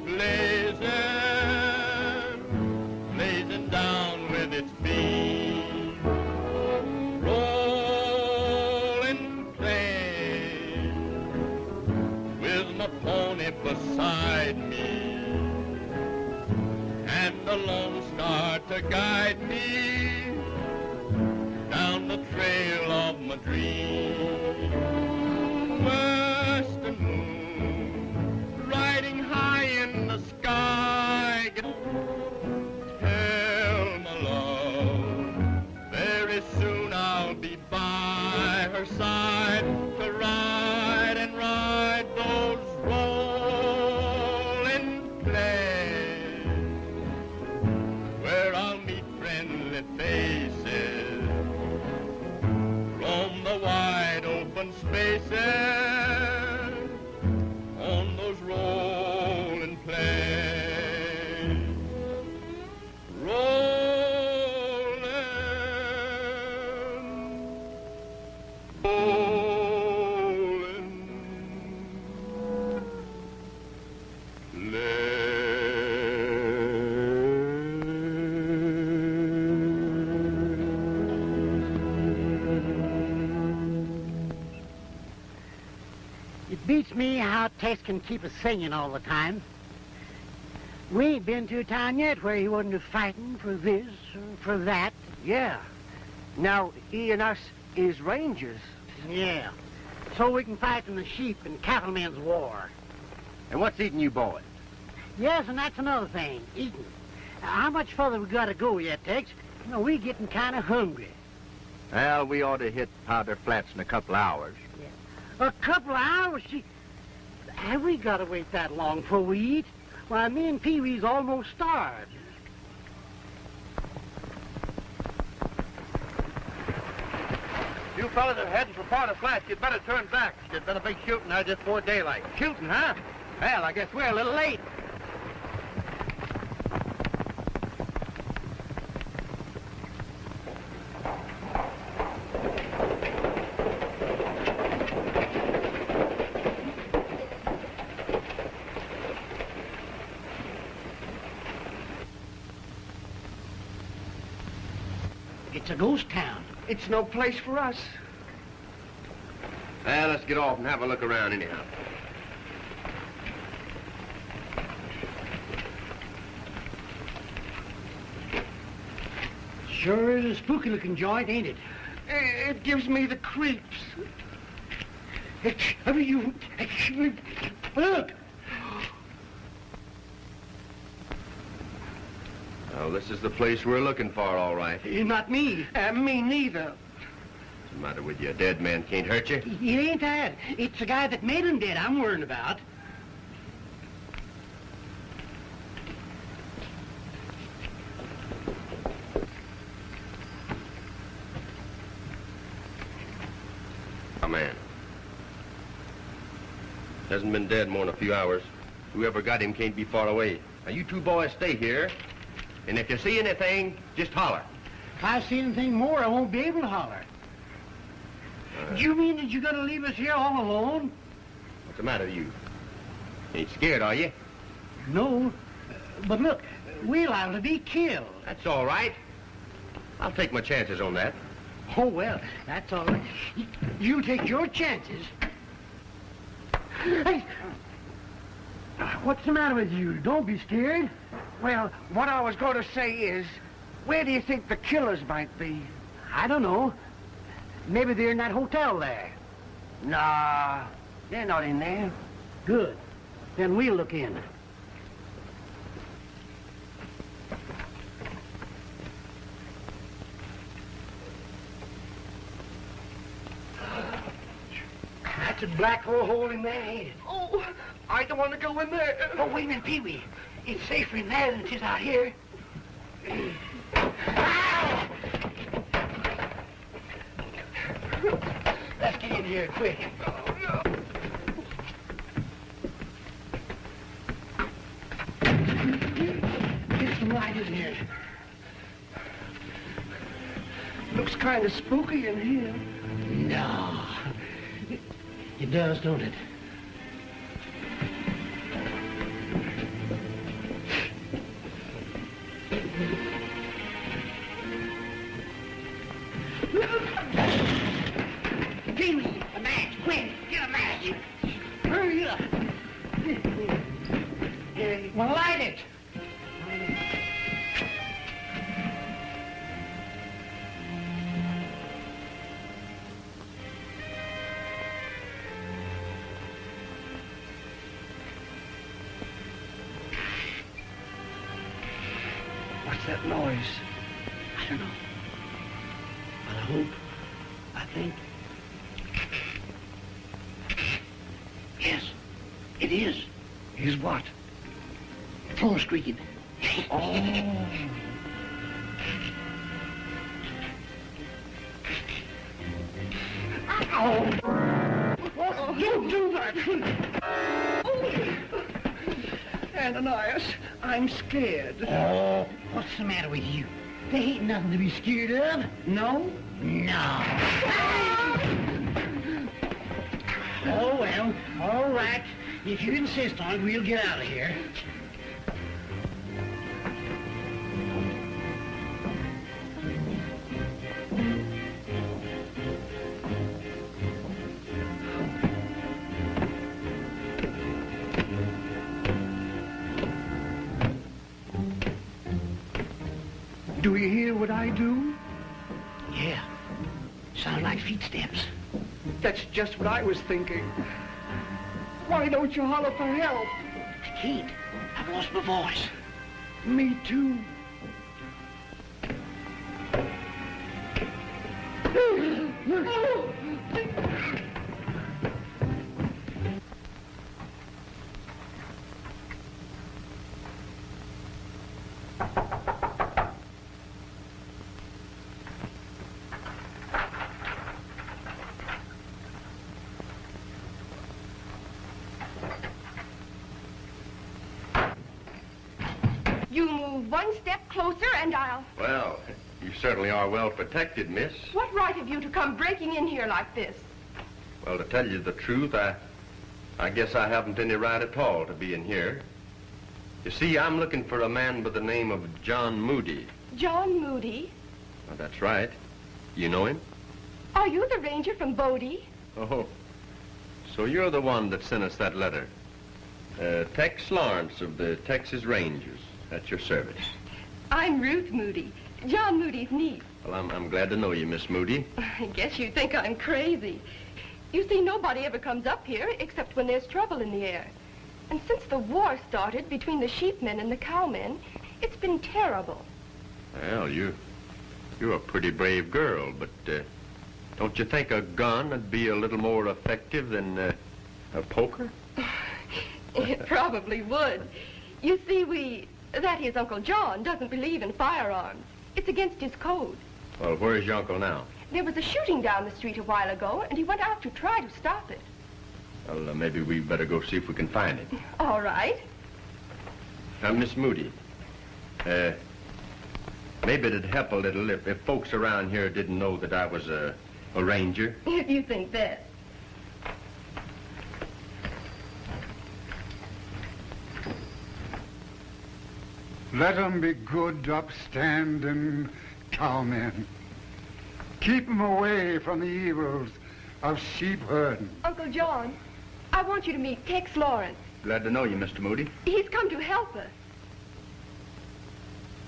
blazing, blazing down with its beam. Rolling plain, with my pony beside me, and the Lone Star to guide me down the trail of my dream. Western moon, riding high in the sky. Tell my love, very soon I'll be by her side to ride and ride those rolling plains, where I'll meet friendly faces, roam the wide open spaces on those rolling plains. Rolling, rolling It beats me how Tex can keep us singing all the time. We ain't been to a town yet where he wasn't fighting for this or for that. Yeah. Now, he and us is rangers. Yeah. So we can fight in the sheep and cattlemen's war. And what's eating you boys? Yes, and that's another thing, eating. How much further we gotta go yet, Tex? You know, we getting kind of hungry. Well, we ought to hit Powder Flats in a couple hours. A couple of hours? Have we gotta wait that long before we eat? Why, me and Pee-wee's almost starved. You fellas are heading for Powder Flats. You'd better turn back. There's been a big shooting there just before daylight. Shooting, huh? Well, I guess we're a little late. It's a ghost town. It's no place for us. Well, let's get off and have a look around anyhow. Sure is a spooky-looking joint, ain't it? It gives me the creeps. Look! Well, this is the place we're looking for, all right. Not me. Me neither. What's the matter with you? A dead man can't hurt you? It ain't that. It's the guy that made him dead I'm worrying about. A man. Hasn't been dead more than a few hours. Whoever got him can't be far away. Now, you two boys stay here, and if you see anything, just holler. If I see anything more, I won't be able to holler. You mean that you're gonna leave us here all alone? What's the matter with you? Ain't scared, are you? No. But look, we're liable to be killed. That's all right. I'll take my chances on that. Oh, well, that's all right. You take your chances. Hey! What's the matter with you? Don't be scared. Well, what I was going to say is, where do you think the killers might be? I don't know. Maybe they're in that hotel there. Nah, they're not in there. Good. Then we'll look in. That's a black hole in there, ain't it? Oh, I don't want to go in there. Oh, wait a minute, Pee-wee. It's safer in there than it is out here. Ow! Let's get in here quick. Get some light in here. Looks kind of spooky in here. No. It does, don't it? Light it! What's that noise? I don't know. But I hope, I think. Yes, it is. Is what? Floor squeaking. Oh. Oh, don't do that! Ananias, I'm scared. Oh, what's the matter with you? There ain't nothing to be scared of. No? No. Oh, well, all right. If you insist on it, we'll get out of here. Do you hear what I do? Yeah. Sound like footsteps. That's just what I was thinking. Why don't you holler for help? I can't. I've lost my voice. Me too. You move one step closer and I'll... Well, you certainly are well protected, miss. What right have you to come breaking in here like this? Well, to tell you the truth, I guess I haven't any right at all to be in here. You see, I'm looking for a man by the name of John Moody. John Moody? Well, that's right. You know him? Are you the ranger from Bodie? Oh, so you're the one that sent us that letter. Tex Lawrence of the Texas Rangers. At your service. I'm Ruth Moody, John Moody's niece. Well, I'm glad to know you, Miss Moody. I guess you think I'm crazy. You see, nobody ever comes up here except when there's trouble in the air. And since the war started between the sheepmen and the cowmen, it's been terrible. Well, you're a pretty brave girl, but don't you think a gun would be a little more effective than a poker? It probably would. You see, that is, Uncle John doesn't believe in firearms. It's against his code. Well, where's your uncle now? There was a shooting down the street a while ago, and he went out to try to stop it. Well, maybe we better go see if we can find it. All right. Miss Moody, maybe it'd help a little if folks around here didn't know that I was a ranger. If you think that. Let 'em be good, upstanding cowmen. Keep 'em away from the evils of sheep herding. Uncle John, I want you to meet Tex Lawrence. Glad to know you, Mr. Moody. He's come to help us.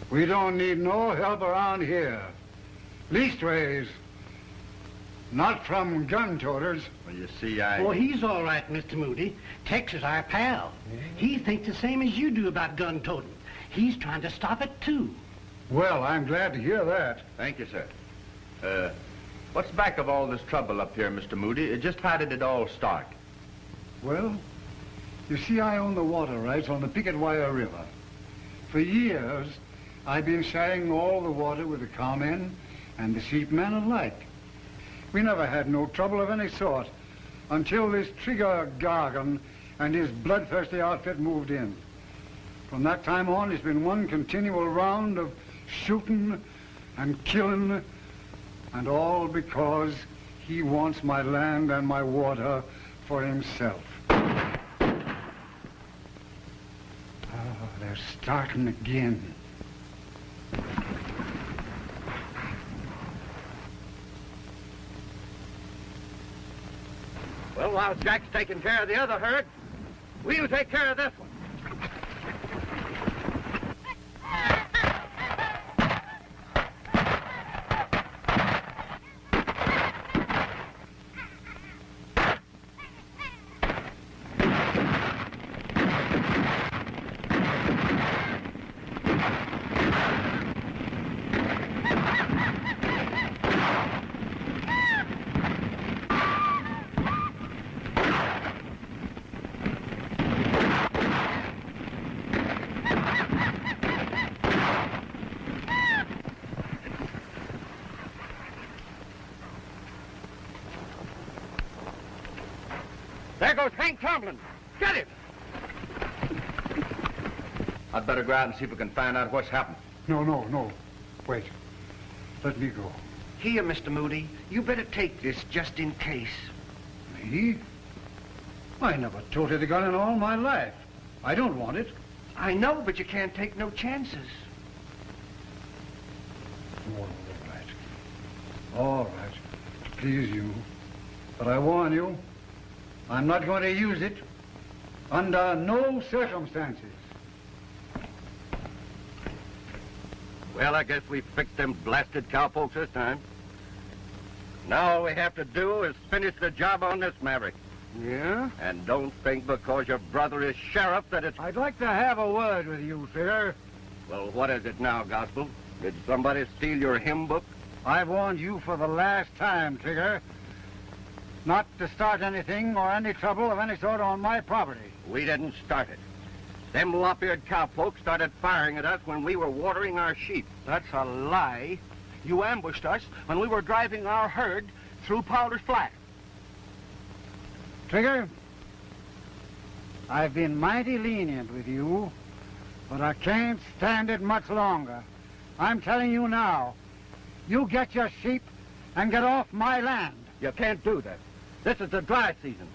We don't need no help around here. Leastways, not from gun toters. Well, you see, Oh, he's all right, Mr. Moody. Tex is our pal. He thinks the same as you do about gun toting. He's trying to stop it, too. Well, I'm glad to hear that. Thank you, sir. What's back of all this trouble up here, Mr. Moody? Just how did it all start? Well, you see, I own the water rights on the Picket Wire River. For years, I've been sharing all the water with the cowmen and the sheepmen alike. We never had no trouble of any sort until this Trigger Gargan and his bloodthirsty outfit moved in. From that time on, it's been one continual round of shooting and killing, and all because he wants my land and my water for himself. Oh, they're starting again. Well, while Jack's taking care of the other herd, we'll take care of this one. There goes Hank Tomlin. Get him! I'd better go out and see if we can find out what's happened. No. Wait. Let me go. Here, Mr. Moody. You better take this just in case. Me? I never toted a gun in all my life. I don't want it. I know, but you can't take no chances. All right. To please you. But I warn you, I'm not going to use it under no circumstances. Well, I guess we fixed them blasted cowpokes this time. Now all we have to do is finish the job on this maverick. Yeah? And don't think because your brother is sheriff that it's... I'd like to have a word with you, Trigger. Well, what is it now, Gospel? Did somebody steal your hymn book? I've warned you for the last time, Trigger, not to start anything or any trouble of any sort on my property. We didn't start it. Them lop-eared cowpokes started firing at us when we were watering our sheep. That's a lie. You ambushed us when we were driving our herd through Powder's Flat. Trigger, I've been mighty lenient with you, but I can't stand it much longer. I'm telling you now, you get your sheep and get off my land. You can't do that. This is the dry season,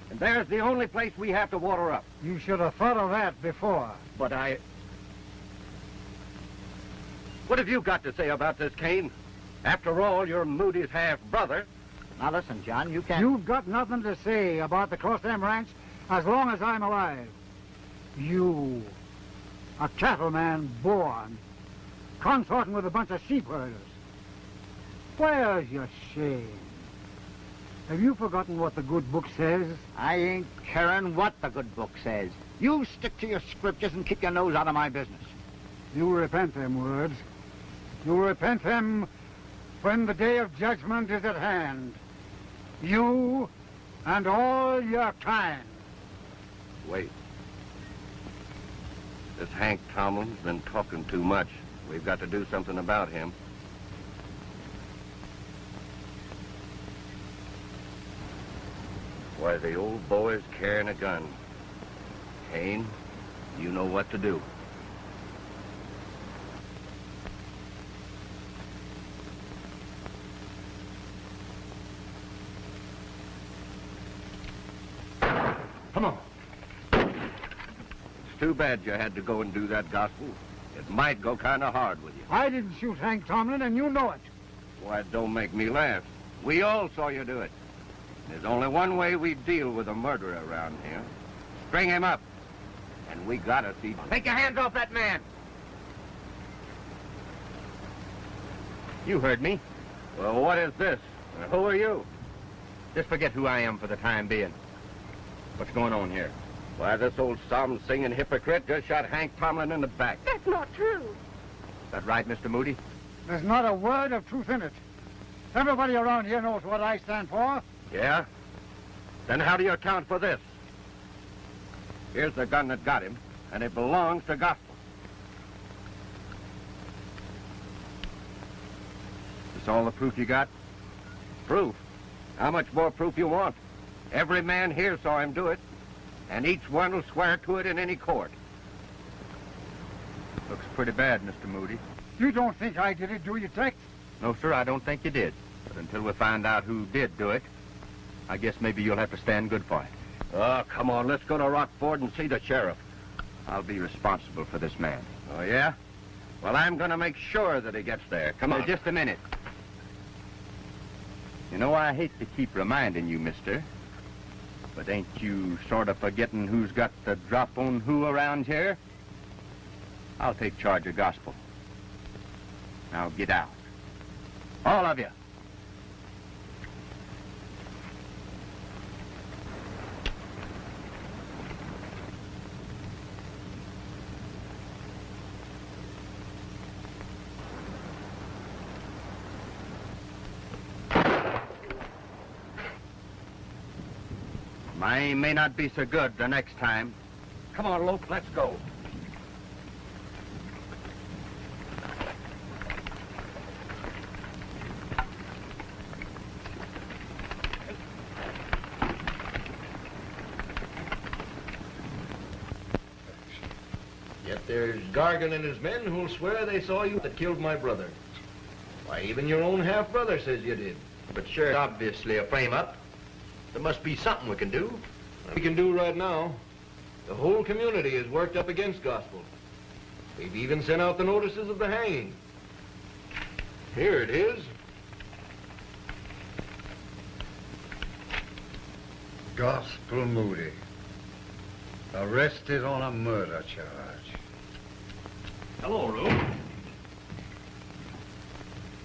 and there's the only place we have to water up. You should have thought of that before. But What have you got to say about this, Kane? After all, you're Moody's half-brother. Now listen, John, you can't... You've got nothing to say about the Crossdam Ranch as long as I'm alive. You, a cattleman born, consorting with a bunch of sheep herders. Where's your shame? Have you forgotten what the good book says? I ain't caring what the good book says. You stick to your scriptures and keep your nose out of my business. You'll repent them words. You'll repent them when the day of judgment is at hand. You and all your kind. Wait. This Hank Tomlin's been talking too much. We've got to do something about him. Why, the old boy's carrying a gun. Kane, you know what to do. Come on. It's too bad you had to go and do that, Gospel. It might go kind of hard with you. I didn't shoot Hank Tomlin, and you know it. Why, don't make me laugh. We all saw you do it. There's only one way we deal with a murderer around here. String him up. And we gotta see... Take your hands off that man. You heard me. Well, what is this? Who are you? Just forget who I am for the time being. What's going on here? Why, this old psalm-singing hypocrite just shot Hank Tomlin in the back. That's not true. Is that right, Mr. Moody? There's not a word of truth in it. Everybody around here knows what I stand for. Yeah? Then how do you account for this? Here's the gun that got him, and it belongs to Gospel. Is this all the proof you got? Proof? How much more proof you want? Every man here saw him do it, and each one will swear to it in any court. Looks pretty bad, Mr. Moody. You don't think I did it, do you, Tex? No, sir, I don't think you did. But until we find out who did do it, I guess maybe you'll have to stand good for it. Oh, come on, let's go to Rockford and see the sheriff. I'll be responsible for this man. Oh, yeah? Well, I'm going to make sure that he gets there. Come on. Just a minute. You know, I hate to keep reminding you, mister, but ain't you sort of forgetting who's got the drop on who around here? I'll take charge of Gospel. Now get out. All of you. My aim may not be so good the next time. Come on, Lope, let's go. there's Gargan and his men who'll swear they saw you that killed my brother. Why, even your own half-brother says you did. But sure, obviously a frame-up. There must be something we can do. We can do right now. The whole community is worked up against Gospel. We've even sent out the notices of the hanging. Here it is. Gospel Moody. Arrested on a murder charge. Hello, Ruth.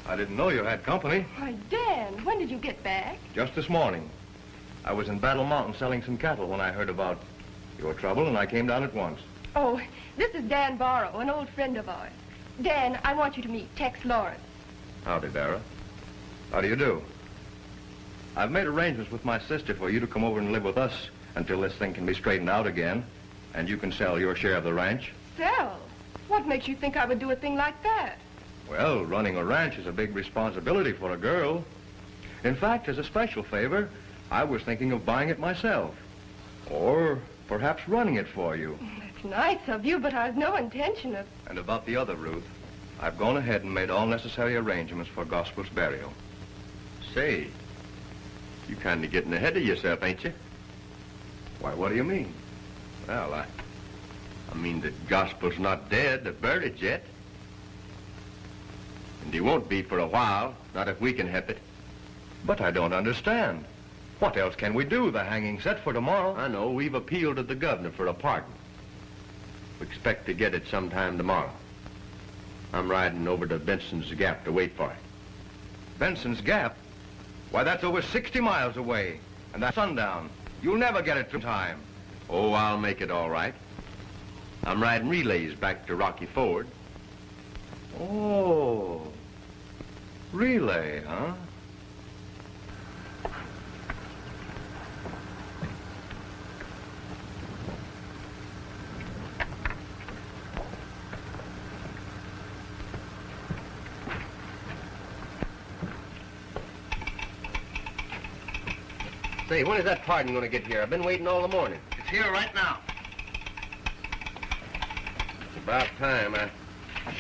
I didn't know you had company. Why, Dan, when did you get back? Just this morning. I was in Battle Mountain selling some cattle when I heard about your trouble, and I came down at once. Oh, this is Dan Barrow, an old friend of ours. Dan, I want you to meet Tex Lawrence. Howdy, Dara. How do you do? I've made arrangements with my sister for you to come over and live with us until this thing can be straightened out again, and you can sell your share of the ranch. Sell? What makes you think I would do a thing like that? Well, running a ranch is a big responsibility for a girl. In fact, as a special favor, I was thinking of buying it myself. Or perhaps running it for you. That's nice of you, but I've no intention of... And about the other, Ruth, I've gone ahead and made all necessary arrangements for Gospel's burial. Say, you kind of getting ahead of yourself, ain't you? Why, what do you mean? Well, I mean that Gospel's not dead or buried yet. And he won't be for a while, not if we can help it. But I don't understand. What else can we do? The hanging's set for tomorrow. I know. We've appealed to the governor for a pardon. We expect to get it sometime tomorrow. I'm riding over to Benson's Gap to wait for it. Benson's Gap? Why, that's over 60 miles away. And that's sundown. You'll never get it through time. Oh, I'll make it all right. I'm riding relays back to Rocky Ford. Oh, relay, huh? Say, when is that pardon going to get here? I've been waiting all the morning. It's here right now. It's about time.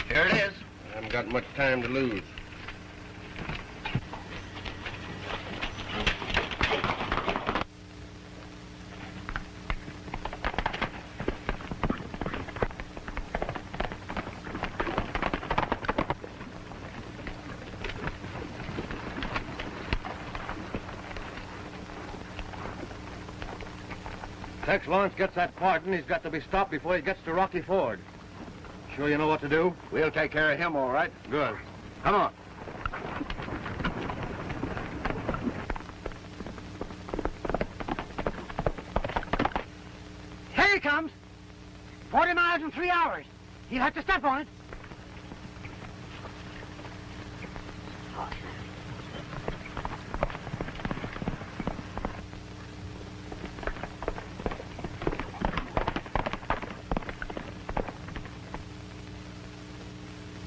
Here it is. I haven't got much time to lose. Tex Lawrence gets that pardon, he's got to be stopped before he gets to Rocky Ford. Sure you know what to do? We'll take care of him, all right. Good. Come on. Here he comes. 40 miles in 3 hours. He'll have to step on it.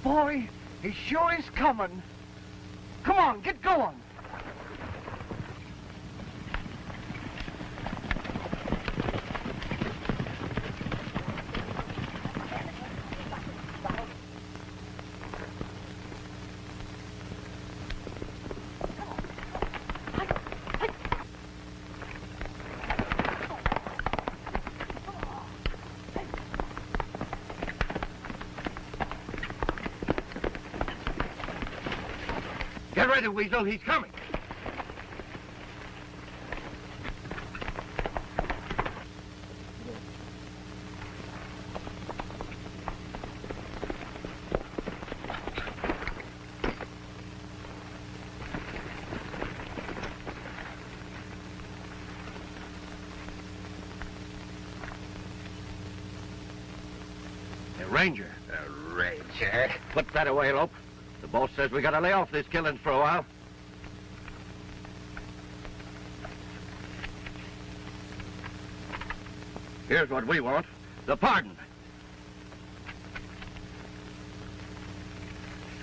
Boy, he sure is coming. Come on, get going. Get ready, Weasel. He's coming. The Ranger. The Ranger. Put that away, Lope. The boss says we gotta lay off these killings for a while. Here's what we want. The pardon.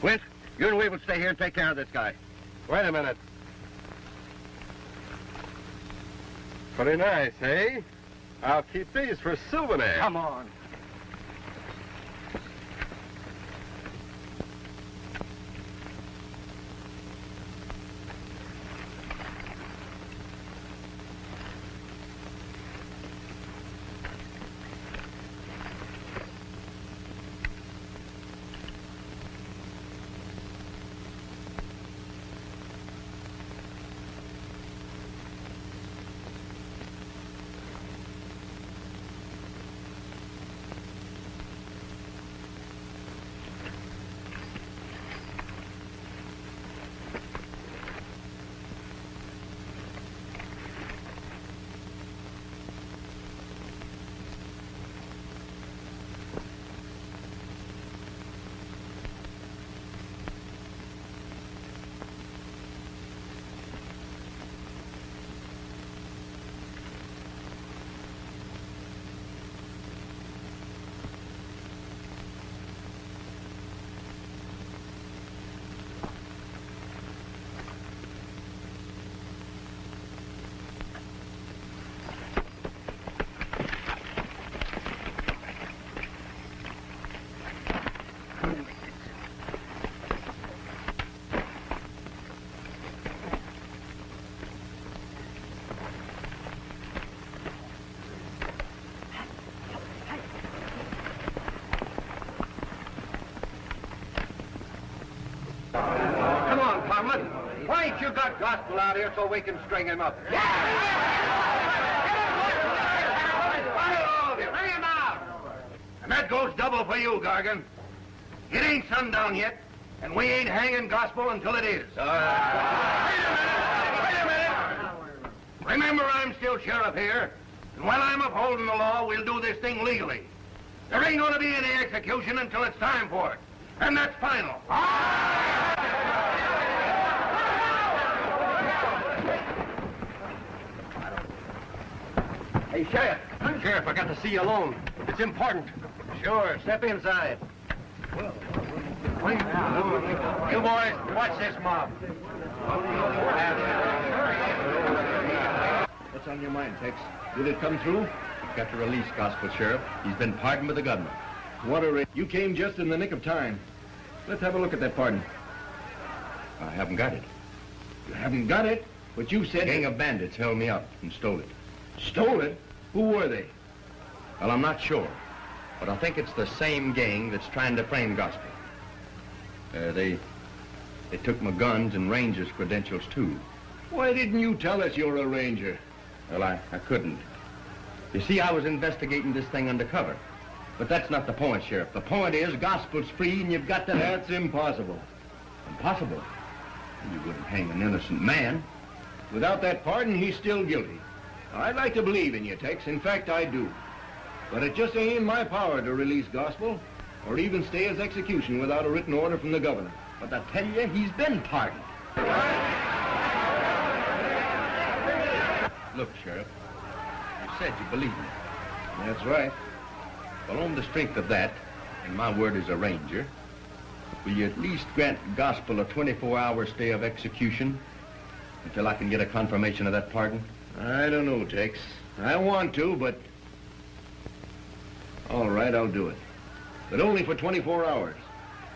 Quint, you and we will stay here and take care of this guy. Wait a minute. Pretty nice, eh? I'll keep these for souvenirs. Come on. Come on, Tomlin. Why ain't you got Gospel out here so we can string him up? Bring him out! And that goes double for you, Gargan. It ain't sundown yet, and we ain't hanging Gospel until it is. Wait a minute! Remember, I'm still sheriff here, and while I'm upholding the law, we'll do this thing legally. There ain't gonna be any execution until it's time for it. And that's final. Hey, Sheriff. Sheriff, I got to see you alone. It's important. Sure, step inside. You boys, watch this mob. What's on your mind, Tex? Did it come through? Got to release Gospel, Sheriff. He's been pardoned by the government. What a you came just in the nick of time. Let's have a look at that pardon. I haven't got it. You haven't got it, but you A said... gang of bandits held me up and stole it. Stole it? Who were they? Well, I'm not sure, but I think it's the same gang that's trying to frame Gospel. They took my guns and ranger's credentials, too. Why didn't you tell us you're a ranger? Well, I couldn't. You see, I was investigating this thing undercover. But that's not the point, Sheriff. The point is, Gospel's free, and you've got to... That's impossible. Impossible? You wouldn't hang an innocent man. Without that pardon, he's still guilty. I'd like to believe in you, Tex. In fact, I do. But it just ain't in my power to release Gospel, or even stay his execution without a written order from the governor. But I tell you, he's been pardoned. Look, Sheriff, you said you believe me. That's right. Well, on the strength of that, and my word as a ranger, will you at least grant Gospel a 24-hour stay of execution until I can get a confirmation of that pardon? I don't know, Tex. I want to, but... All right, I'll do it. But only for 24 hours.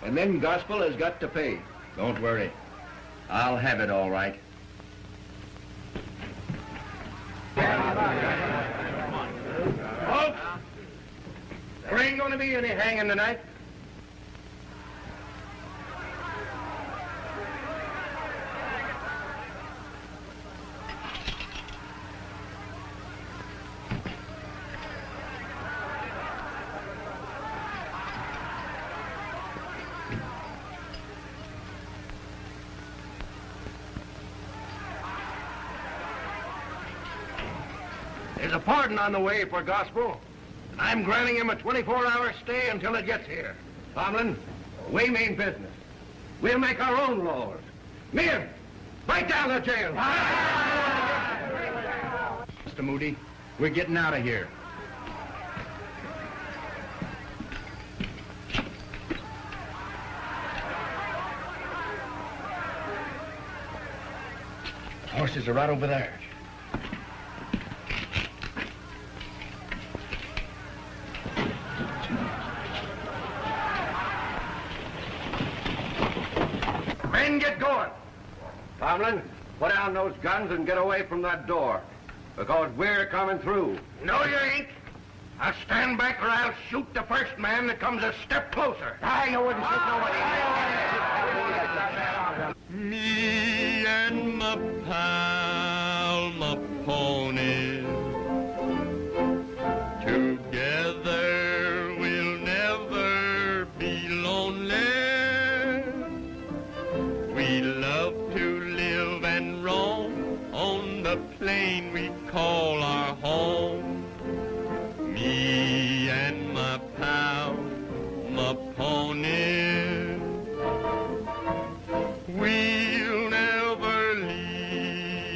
And then Gospel has got to pay. Don't worry. I'll have it all right. Folks, there ain't gonna be any hanging tonight. There's a pardon on the way for Gospel, and I'm granting him a 24-hour stay until it gets here. Tomlin, we mean business. We'll make our own laws. Men, break down the jail. Mr. Moody, we're getting out of here. The horses are right over there. Men, get going. Tomlin, put down those guns and get away from that door, because we're coming through. No, you ain't. Now stand back or I'll shoot the first man that comes a step closer. I wouldn't shoot nobody. Me and my pal, my pony, together we'll never be lonely. We love to live and roam on the plain we call our home. Me and my pal, my pony, we'll never leave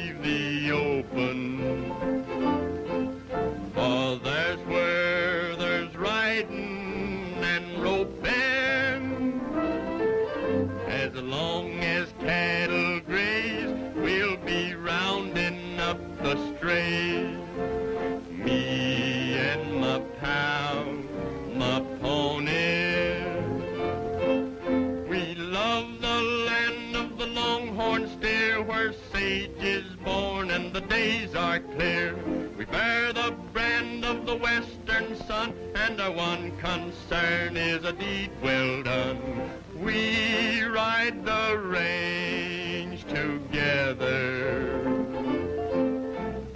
concern is a deed well done. We ride the range together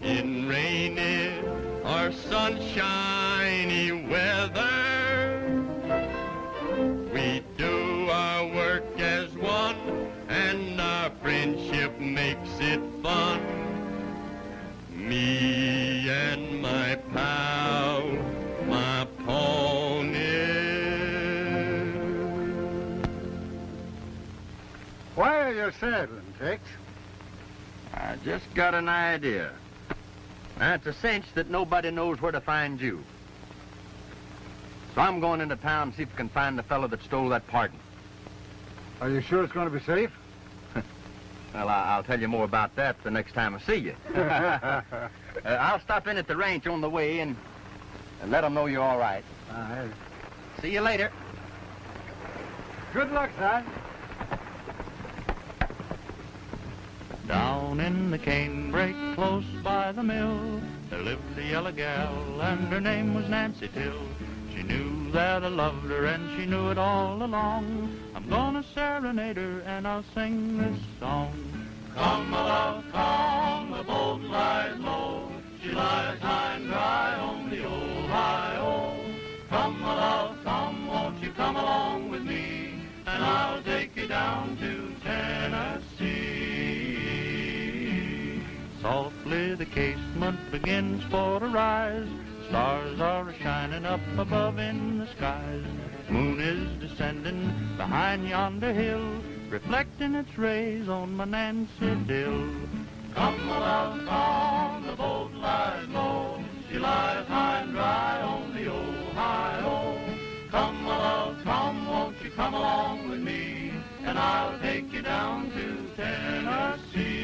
in rainy or sunshiny weather. We do our work as one, and our friendship makes it fun. Me and my pal, my pony. Why are you saddling, Tex? I just got an idea. Now, it's a cinch that nobody knows where to find you. So I'm going into town to see if I can find the fellow that stole that pardon. Are you sure it's going to be safe? Well, I'll tell you more about that the next time I see you. I'll stop in at the ranch on the way and let them know you're all right. See you later. Good luck, son. Down in the canebrake close by the mill, there lived a yellow gal, and her name was Nancy Till. She knew that I loved her, and she knew it all along. I'm gonna serenade her, and I'll sing this song. Come, my love, come, the boat lies low. She lies high and dry on the old high-o. Come, my love, come, won't you come along with me, and I'll take you down to Tennessee. Softly the casement begins for to rise. Stars are shining up above in the skies. Moon is descending behind yonder hill, reflecting its rays on my Nancy Dill. Come, my love, come, the boat lies low. She lies high and dry on the old high-o. Come, my love, come, won't you come along with me, and I'll take you down to Tennessee.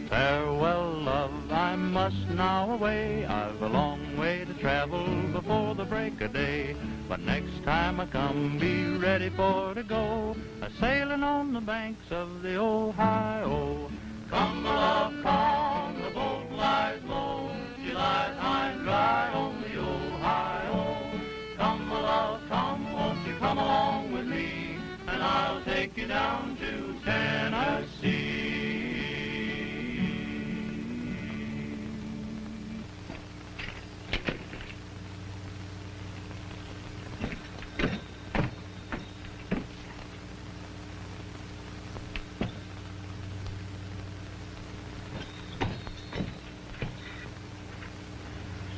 Farewell, love, I must now away. I've a long way to travel before the break of day. But next time I come, be ready for to go, a-sailing on the banks of the Ohio. Come, my love, come, the boat lies low. She lies high and dry on the Ohio. Come, my love, come, won't you come along with me, and I'll take you down to Tennessee.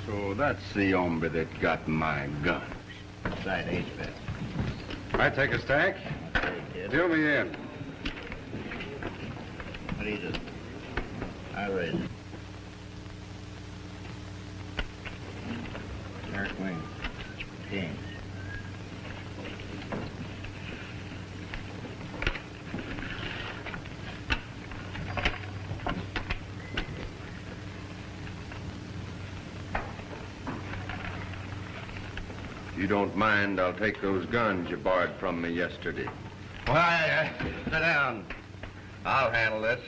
So that's the hombre that got my guns. Right, ain't that? I take a stack. Deal me in. What do you do? I raise it. Dark wing. James. You don't mind, I'll take those guns you borrowed from me yesterday. Why, sit down. I'll handle this.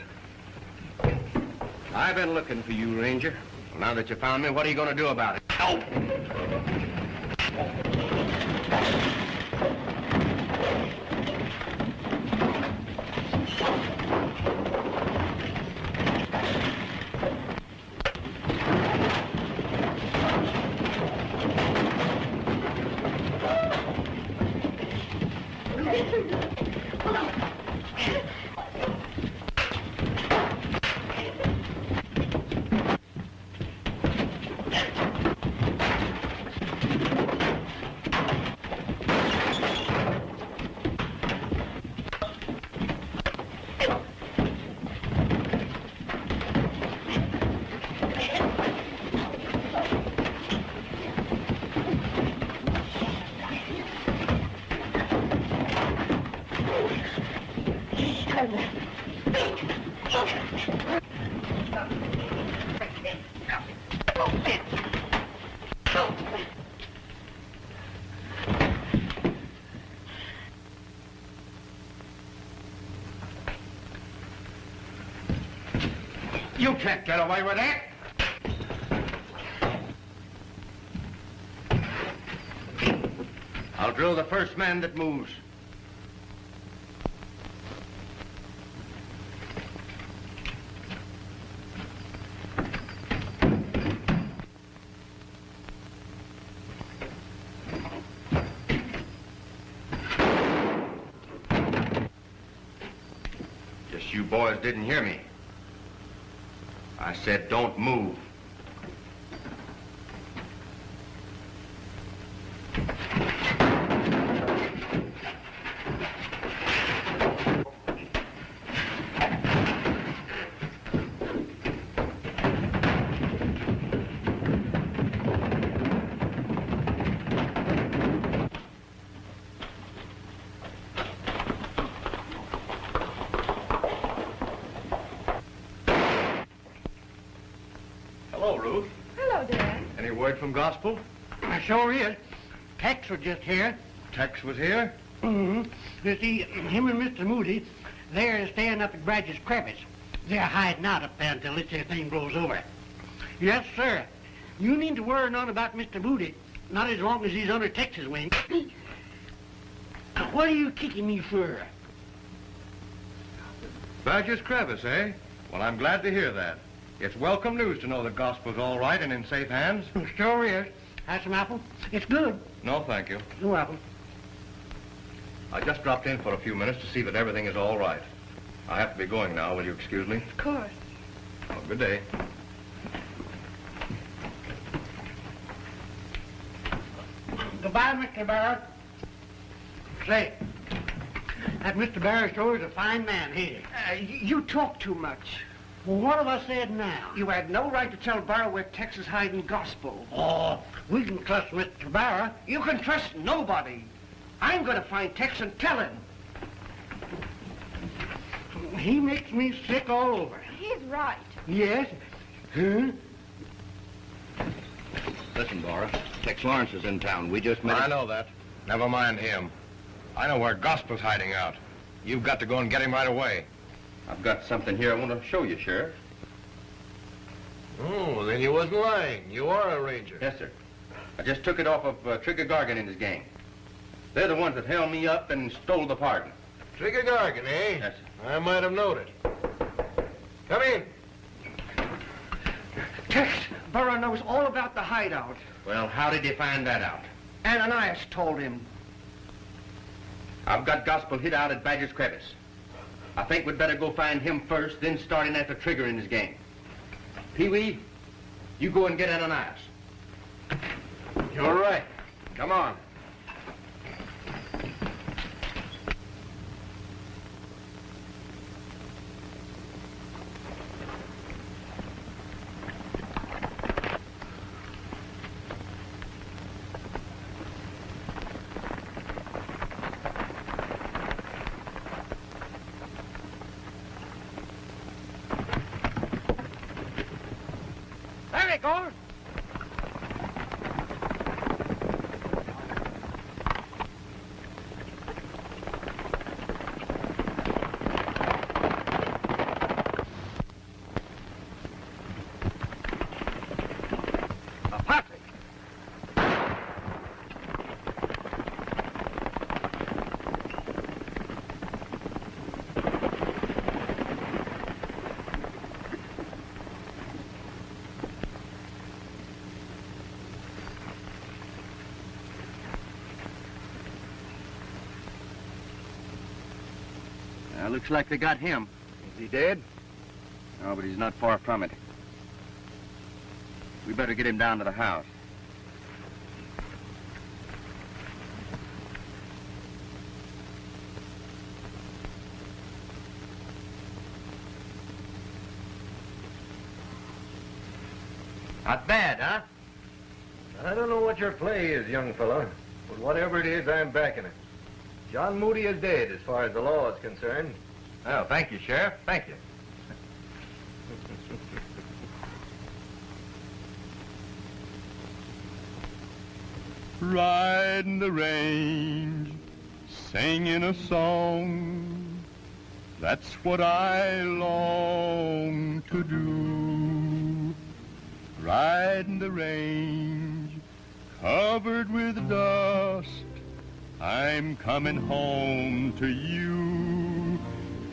I've been looking for you, Ranger. Well, now that you found me, what are you going to do about it? Oh! You can't get away with that. I'll drill the first man that moves. Guess you boys didn't hear me. I said don't move. Hello, Ruth. Hello, Dad. Any word from Gospel? Sure is. Tex was just here. Tex was here? Mm-hmm. You see, him and Mr. Moody, they're staying up at Bradge's Crevice. They're hiding out up there until this here thing blows over. Yes, sir. You need to worry none about Mr. Moody, not as long as he's under Tex's wing. What are you kicking me for? Badger's Crevice, eh? Well, I'm glad to hear that. It's welcome news to know that Gospel's all right and in safe hands. Sure is. Have some apple? It's good. No, thank you. No apple. I just dropped in for a few minutes to see that everything is all right. I have to be going now. Will you excuse me? Of course. Oh, good day. Goodbye, Mr. Barrow. Say, that Mr. Barrow sure is a fine man, here. You talk too much. Well, what have I said now? You had no right to tell Barrow where Tex is hiding Gospel. Oh, we can trust Mr. Barrow. You can trust nobody. I'm going to find Tex and tell him. He makes me sick all over. He's right. Yes? Huh? Listen, Dora. Tex Lawrence is in town. We just met him. I know that. Never mind him. I know where Gospel's hiding out. You've got to go and get him right away. I've got something here I want to show you, Sheriff. Oh, then you wasn't lying. You are a ranger. Yes, sir. I just took it off of Trigger Gargan and his gang. They're the ones that held me up and stole the pardon. Trigger Gargan, eh? Yes, sir. I might have known it. Come in. Tex, Barrow knows all about the hideout. Well, how did you find that out? Ananias told him. I've got Gospel hid out at Badger's Crevice. I think we'd better go find him first, then start in after Trigger and his gang. Pee-wee, you go and get Ananias. You're right. Come on. There it goes. Looks like they got him. Is he dead? No, but he's not far from it. We better get him down to the house. Not bad, huh? I don't know what your play is, young fella, but whatever it is, I'm backing it. John Moody is dead as far as the law is concerned. Oh, thank you, Sheriff. Thank you. Riding the range, singing a song, that's what I long to do. Riding the range, covered with dust, I'm coming home to you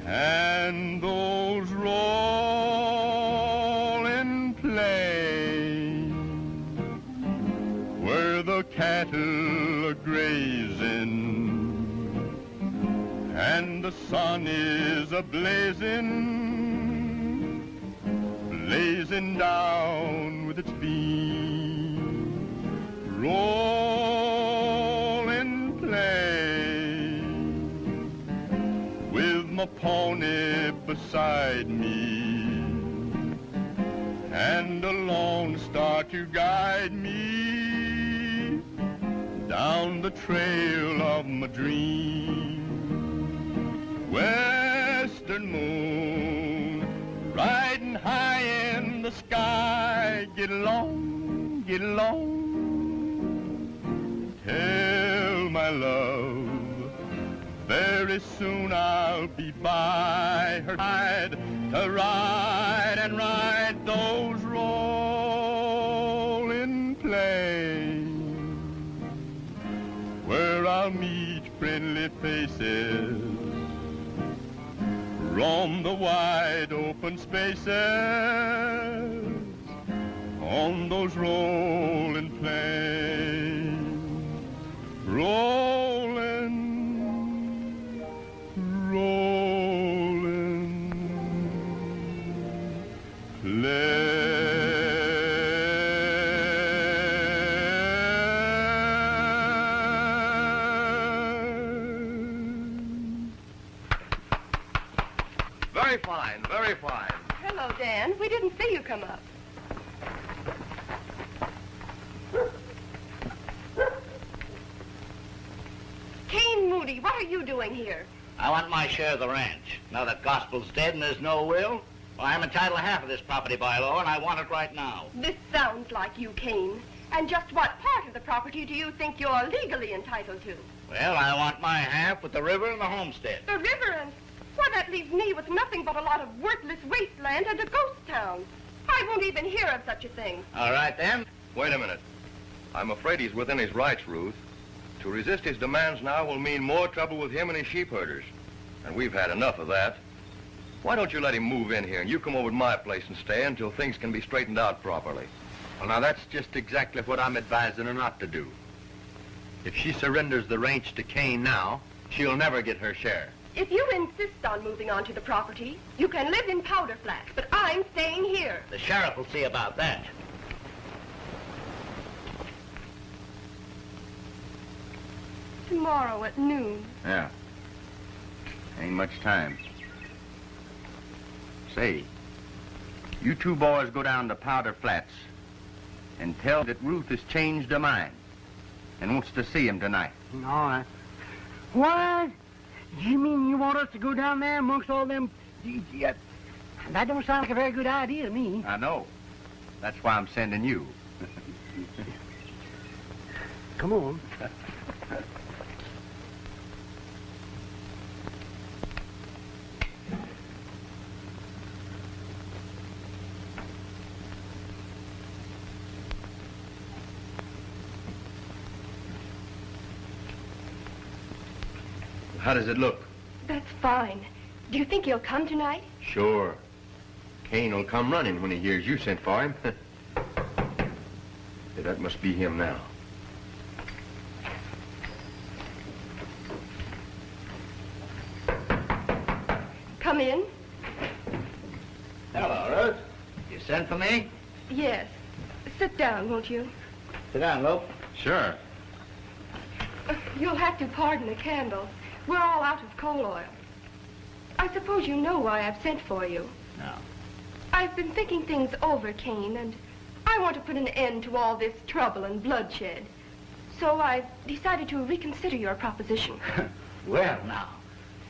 and those rolling plains where the cattle are grazing and the sun is blazing down with its beam. Rolling plain with my pony beside me and a lone star to guide me down the trail of my dream. Western moon riding high in the sky, get along, get along. Tell my love, very soon I'll be by her side to ride and ride those rolling plains where I'll meet friendly faces, roam the wide open spaces on those rolling plains. Rolling, rolling Very fine, very fine. Hello, Dan. We didn't see you come up. Kane Moody, what are you doing here? I want my share of the ranch. Now that Gospel's dead and there's no will, well, I'm entitled to half of this property by law, and I want it right now. This sounds like you, Kane. And just what part of the property do you think you're legally entitled to? Well, I want my half with the river and the homestead. The river and... Why, that leaves me with nothing but a lot of worthless wasteland and a ghost town. I won't even hear of such a thing. All right, then. Wait a minute. I'm afraid he's within his rights, Ruth. To resist his demands now will mean more trouble with him and his sheep herders. And we've had enough of that. Why don't you let him move in here and you come over to my place and stay until things can be straightened out properly? Well, now, that's just exactly what I'm advising her not to do. If she surrenders the ranch to Kane now, she'll never get her share. If you insist on moving onto the property, you can live in Powder Flat, but I'm staying here. The sheriff will see about that. Tomorrow at noon. Yeah. Ain't much time. Say, you two boys go down to Powder Flats and tell that Ruth has changed her mind and wants to see him tonight. All right. What? You mean you want us to go down there amongst all them... That don't sound like a very good idea to me. I know. That's why I'm sending you. Come on. How does it look? That's fine. Do you think he'll come tonight? Sure. Kane will come running when he hears you sent for him. Yeah, that must be him now. Come in. Hello, Ruth. You sent for me? Yes. Sit down, won't you? Sit down, Lope. Sure. You'll have to pardon the candle. We're all out of coal oil. I suppose you know why I've sent for you. No. I've been thinking things over, Kane, and I want to put an end to all this trouble and bloodshed. So I've decided to reconsider your proposition. Well, now,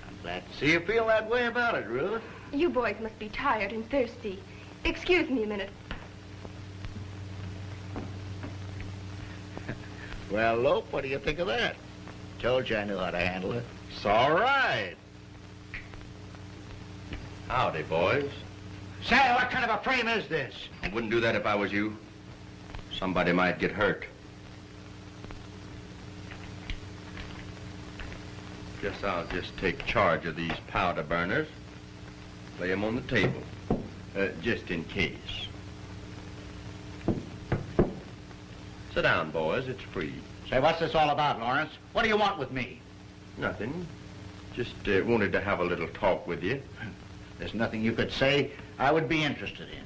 I'm glad to see you feel that way about it, Ruth. You boys must be tired and thirsty. Excuse me a minute. Well, Lope, what do you think of that? Told you I knew how to handle it. It's all right. Howdy, boys. Say, what kind of a frame is this? I wouldn't do that if I was you. Somebody might get hurt. Guess I'll just take charge of these powder burners. Lay them on the table, just in case. Sit down, boys. It's free. Say, what's this all about, Lawrence? What do you want with me? Nothing. Just wanted to have a little talk with you. There's nothing you could say I would be interested in.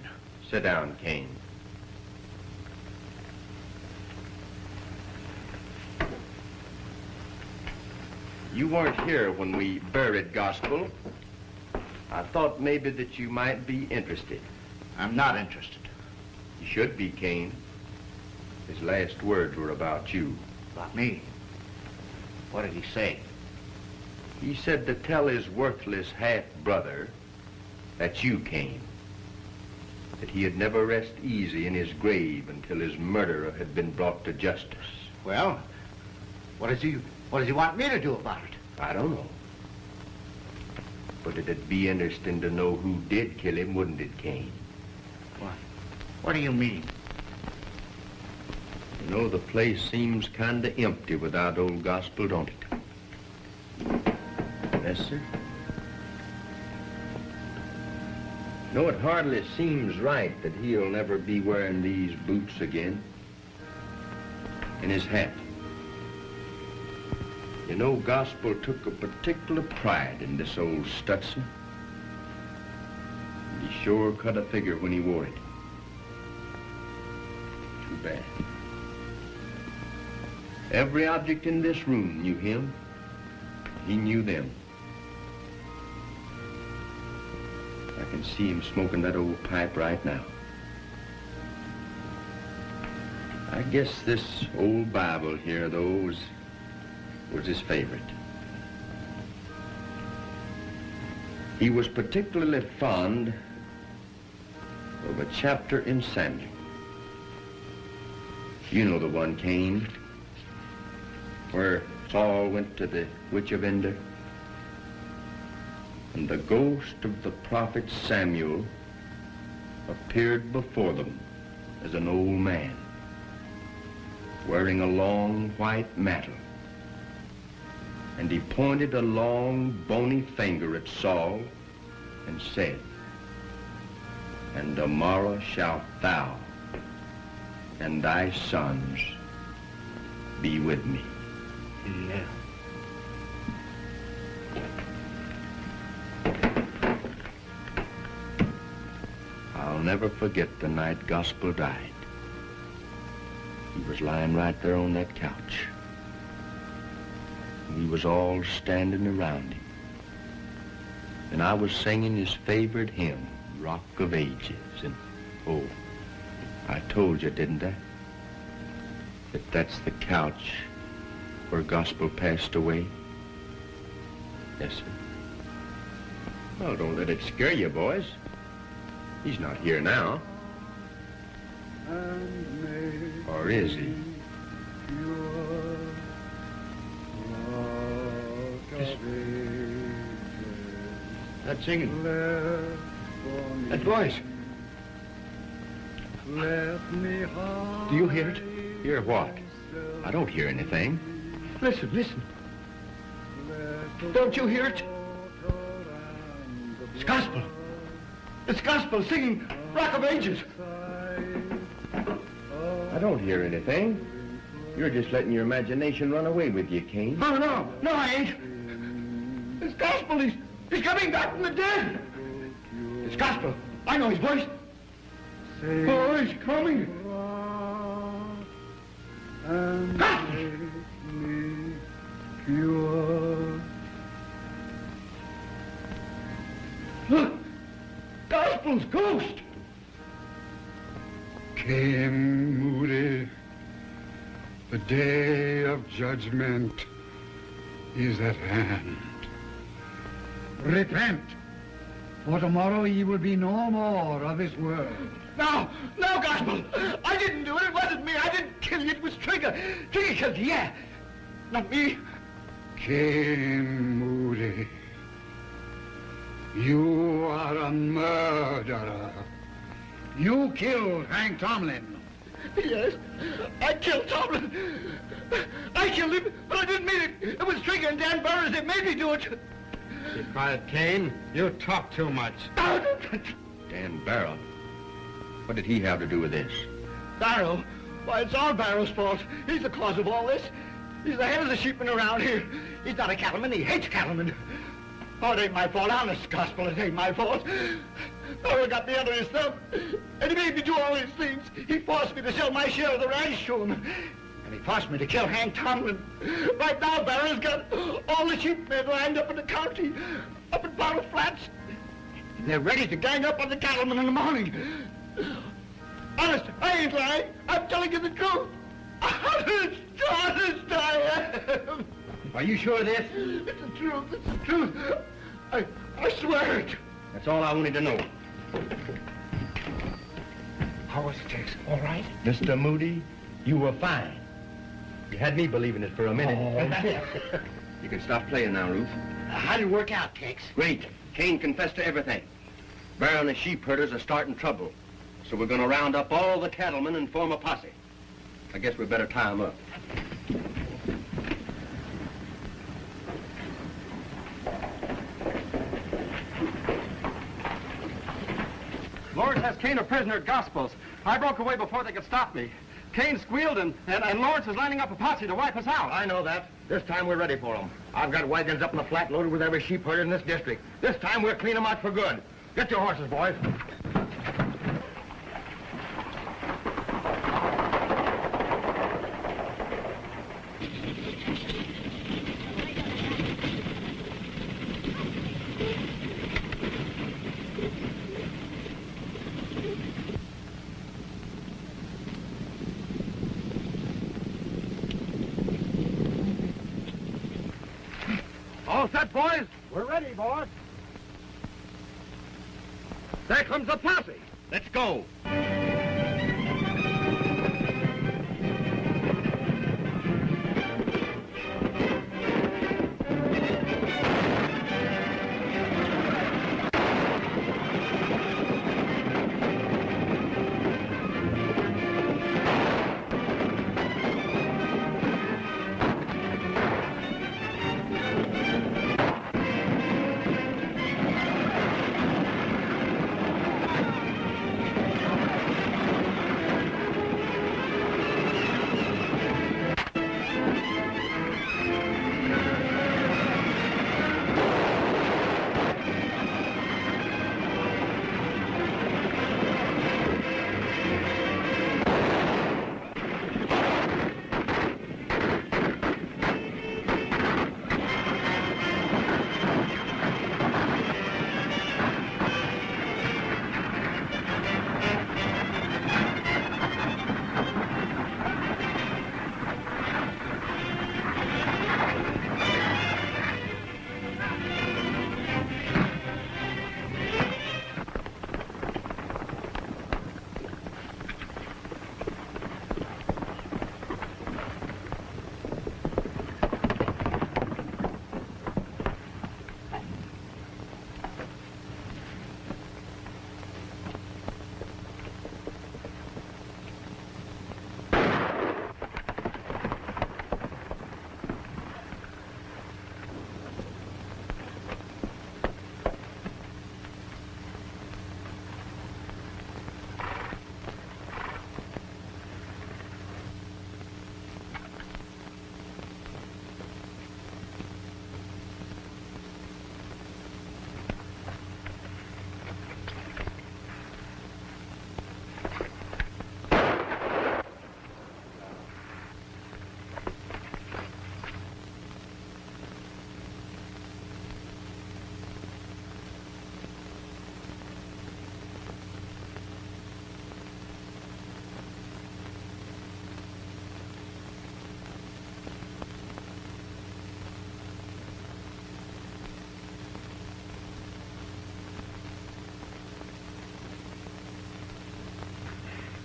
Sit down, Kane. You weren't here when we buried Gospel. I thought maybe that you might be interested. I'm not interested. You should be, Kane. His last words were about you. About me? What did he say? He said to tell his worthless half-brother that you came. That he'd never rest easy in his grave until his murderer had been brought to justice. Well, what does he want me to do about it? I don't know. But it'd be interesting to know who did kill him, wouldn't it, Kane? What do you mean? You know, the place seems kind of empty without old Gospel, don't it? Yes, sir. No, it hardly seems right that he'll never be wearing these boots again. And his hat. You know, Gospel took a particular pride in this old Stutson. He sure cut a figure when he wore it. Too bad. Every object in this room knew him. He knew them. I can see him smoking that old pipe right now. I guess this old Bible here, though, was his favorite. He was particularly fond of a chapter in Samuel. You know the one, Cain, where Saul went to the witch of Endor, and the ghost of the prophet Samuel appeared before them as an old man, wearing a long white mantle. And he pointed a long, bony finger at Saul and said, "And tomorrow shalt thou and thy sons be with me." Yeah. I'll never forget the night Gospel died. He was lying right there on that couch. We was all standing around him. And I was singing his favorite hymn, Rock of Ages. And, oh, I told you, didn't I? That that's the couch where Gospel passed away. Yes, sir. Well, don't let it scare you, boys. He's not here now. Or is he? That singing. That voice. Do you hear it? Hear what? I don't hear anything. Listen, listen. Don't you hear it? It's Gospel. It's Gospel singing Rock of Ages. I don't hear anything. You're just letting your imagination run away with you, Cain. Oh, no, I ain't. It's Gospel. He's coming back from the dead. It's Gospel. I know his voice. Oh, he's coming. Gospel. Look, Gospel's ghost. King Moody, the day of judgment is at hand. Repent, for tomorrow ye will be no more of this world. No, Gospel. I didn't do it. It wasn't me. I didn't kill you. It was Trigger. Trigger killed you, yeah. Not me. King Moody, you are a murderer. You killed Hank Tomlin. Yes, I killed Tomlin. I killed him, but I didn't mean it. It was Trigger and Dan Burrows that made me do it. Be quiet, Kane. You talk too much. Dan Barrow? What did he have to do with this? Barrow? Why, it's all Barrow's fault. He's the cause of all this. He's the head of the sheepmen around here. He's not a cattleman. He hates cattlemen. Oh, it ain't my fault. Honest gospel, it ain't my fault. Barrow got me under his thumb, and he made me do all these things. He forced me to sell my share of the ranch to him. And he forced me to kill Hank Tomlin. Right now, Barrow's got all the sheepmen lined up in the county, up in Bottle Flats. And they're ready to gang up on the cattlemen in the morning. Honest, I ain't lying. I'm telling you the truth. Honest, I am. Are you sure of this? It's the truth. It's the truth. I swear it. That's all I wanted to know. How was it, Tex? All right? Mr. Moody, you were fine. You had me believing it for a minute. Oh. You can stop playing now, Ruth. How did it work out, Tex? Great. Kane confessed to everything. Barrow and the sheep herders are starting trouble. So we're going to round up all the cattlemen and form a posse. I guess we better tie them up. Lawrence has Kane a prisoner at Gospel's. I broke away before they could stop me. Kane squealed, and Lawrence is lining up a posse to wipe us out. I know that. This time we're ready for them. I've got wagons up in the flat loaded with every sheep herder in this district. This time we'll clean them out for good. Get your horses, boys. All set, boys? We're ready, boss. There comes the posse. Let's go.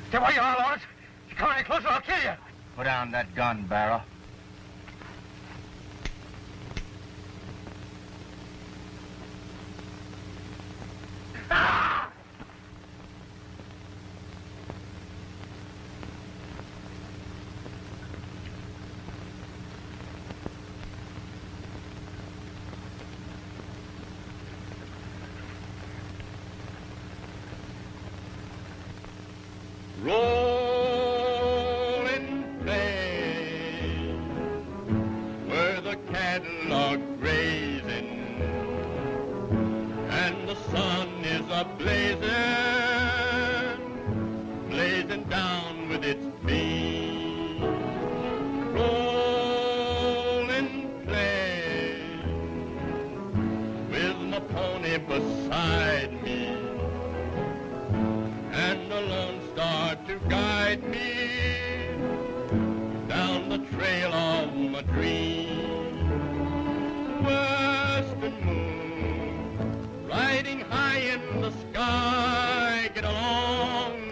Stay where you are, Lawrence. If you come any closer, I'll kill you. Put down that gun, Barrow. the cattle are grazing, and the sun is a-blazing, blazing down with its beam. Rolling plain, with my pony beside me, and the Lone Star to guide me down the trail of my dream. Western moon, riding high in the sky, get along